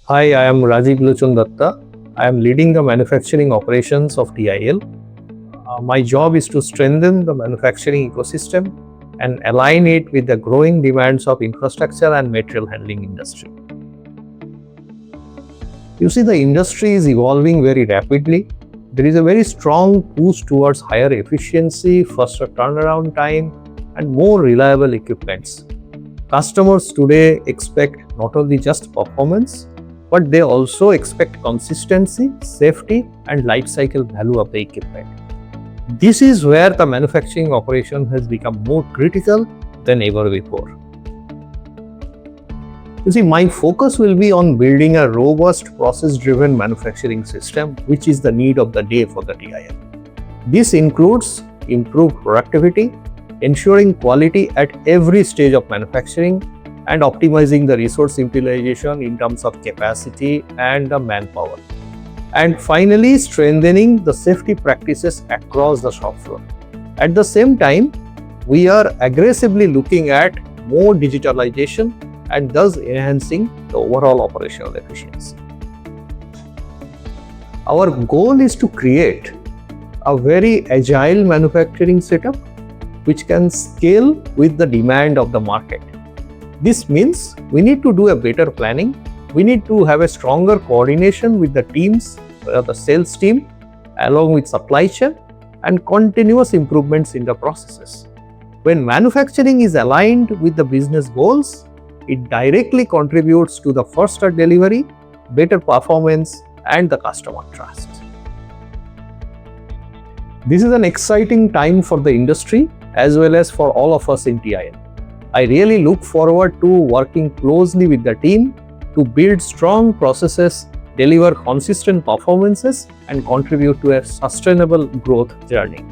Hi, I am Rajiv Lochon Datta. I am leading the manufacturing operations of TIL. My job is to strengthen the manufacturing ecosystem and align it with the growing demands of infrastructure and material handling industry. You see, the industry is evolving very rapidly. There is a very strong push towards higher efficiency, faster turnaround time, and more reliable equipments. Customers today expect not only just performance, but they also expect consistency, safety, and life cycle value of the equipment. This is where the manufacturing operation has become more critical than ever before. You see, my focus will be on building a robust process-driven manufacturing system, which is the need of the day for the TIL. This includes improved productivity, ensuring quality at every stage of manufacturing, and optimizing the resource utilization in terms of capacity and the manpower. And finally, strengthening the safety practices across the shop floor. At the same time, we are aggressively looking at more digitalization and thus enhancing the overall operational efficiency. Our goal is to create a very agile manufacturing setup which can scale with the demand of the market. This means we need to do a better planning, we need to have a stronger coordination with the teams, the sales team, along with supply chain, and continuous improvements in the processes. When manufacturing is aligned with the business goals, it directly contributes to the faster delivery, better performance, and the customer trust. This is an exciting time for the industry as well as for all of us in TIL. I really look forward to working closely with the team to build strong processes, deliver consistent performances, and contribute to a sustainable growth journey.